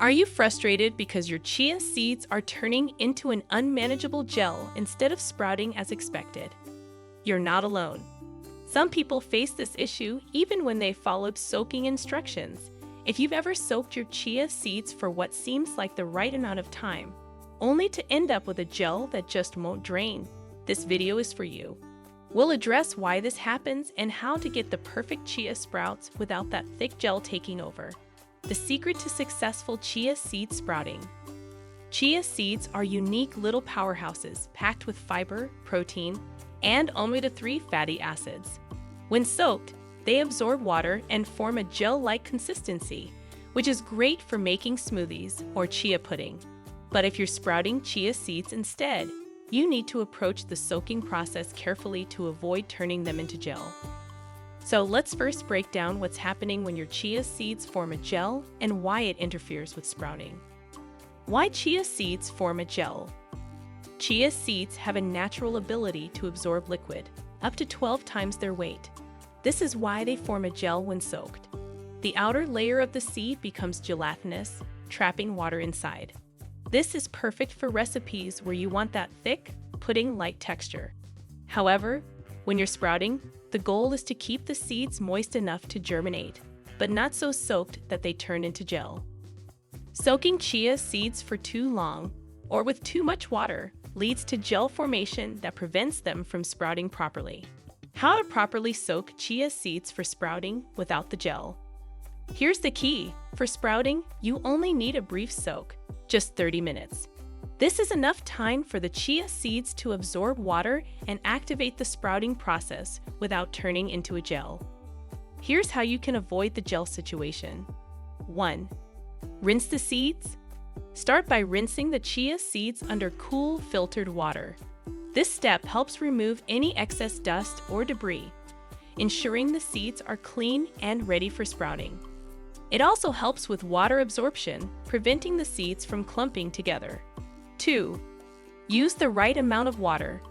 Are you frustrated because your chia seeds are turning into an unmanageable gel instead of sprouting as expected? You're not alone. Some people face this issue even when they followed soaking instructions. If you've ever soaked your chia seeds for what seems like the right amount of time, only to end up with a gel that just won't drain, this video is for you. We'll address why this happens and how to get the perfect chia sprouts without that thick gel taking over. The secret to successful chia seed sprouting. Chia seeds are unique little powerhouses packed with fiber, protein, and omega-3 fatty acids. When soaked, they absorb water and form a gel-like consistency, which is great for making smoothies or chia pudding. But if you're sprouting chia seeds instead, you need to approach the soaking process carefully to avoid turning them into gel. So let's first break down what's happening when your chia seeds form a gel and why it interferes with sprouting. Why chia seeds form a gel? Chia seeds have a natural ability to absorb liquid, up to 12 times their weight. This is why they form a gel when soaked. The outer layer of the seed becomes gelatinous, trapping water inside. This is perfect for recipes where you want that thick, pudding-like texture. However, when you're sprouting, the goal is to keep the seeds moist enough to germinate, but not so soaked that they turn into gel. Soaking chia seeds for too long, or with too much water, leads to gel formation that prevents them from sprouting properly. How to properly soak chia seeds for sprouting without the gel. Here's the key. For sprouting, you only need a brief soak, just 30 minutes. This is enough time for the chia seeds to absorb water and activate the sprouting process without turning into a gel. Here's how you can avoid the gel situation. 1. Rinse the seeds. Start by rinsing the chia seeds under cool, filtered water. This step helps remove any excess dust or debris, ensuring the seeds are clean and ready for sprouting. It also helps with water absorption, preventing the seeds from clumping together. 2. Use the right amount of water.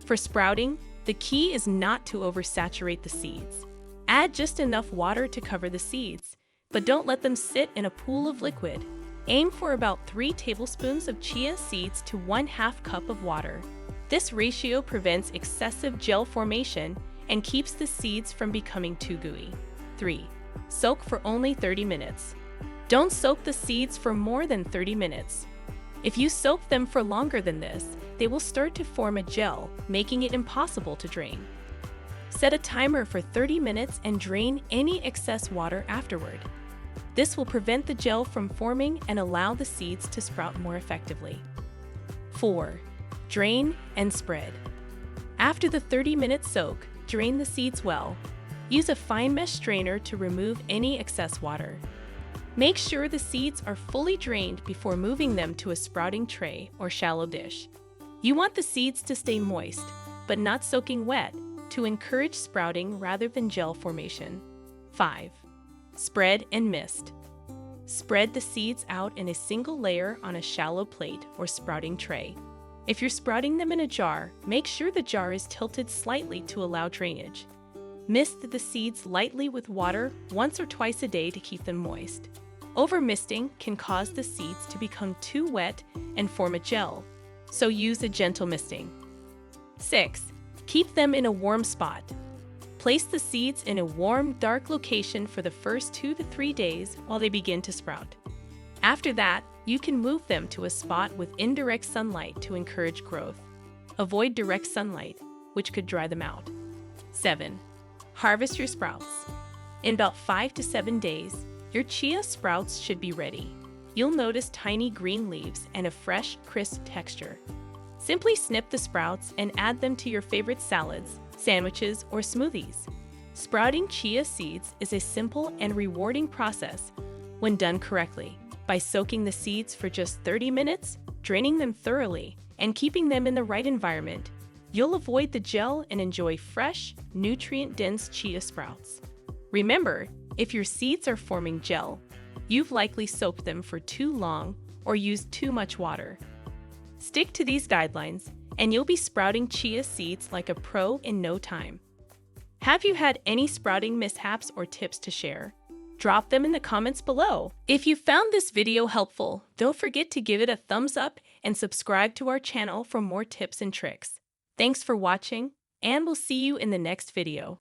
For sprouting, the key is not to oversaturate the seeds. Add just enough water to cover the seeds, but don't let them sit in a pool of liquid. Aim for about 3 tablespoons of chia seeds to 1/2 cup of water. This ratio prevents excessive gel formation and keeps the seeds from becoming too gooey. 3. Soak for only 30 minutes. Don't soak the seeds for more than 30 minutes. If you soak them for longer than this, they will start to form a gel, making it impossible to drain. Set a timer for 30 minutes and drain any excess water afterward. This will prevent the gel from forming and allow the seeds to sprout more effectively. 4. Drain and spread. After the 30-minute soak, drain the seeds well. Use a fine mesh strainer to remove any excess water. Make sure the seeds are fully drained before moving them to a sprouting tray or shallow dish. You want the seeds to stay moist, but not soaking wet, to encourage sprouting rather than gel formation. 5. Spread and mist. Spread the seeds out in a single layer on a shallow plate or sprouting tray. If you're sprouting them in a jar, make sure the jar is tilted slightly to allow drainage. Mist the seeds lightly with water once or twice a day to keep them moist. Over-misting can cause the seeds to become too wet and form a gel, so use a gentle misting. 6. Keep them in a warm spot. Place the seeds in a warm, dark location for the first 2 to 3 days while they begin to sprout. After that, you can move them to a spot with indirect sunlight to encourage growth. Avoid direct sunlight, which could dry them out. 7. Harvest your sprouts. In about 5 to 7 days, your chia sprouts should be ready. You'll notice tiny green leaves and a fresh, crisp texture. Simply snip the sprouts and add them to your favorite salads, sandwiches, or smoothies. Sprouting chia seeds is a simple and rewarding process when done correctly. By soaking the seeds for just 30 minutes, draining them thoroughly, and keeping them in the right environment, you'll avoid the gel and enjoy fresh, nutrient-dense chia sprouts. Remember, if your seeds are forming gel, you've likely soaked them for too long or used too much water. Stick to these guidelines, and you'll be sprouting chia seeds like a pro in no time. Have you had any sprouting mishaps or tips to share? Drop them in the comments below. If you found this video helpful, don't forget to give it a thumbs up and subscribe to our channel for more tips and tricks. Thanks for watching, and we'll see you in the next video.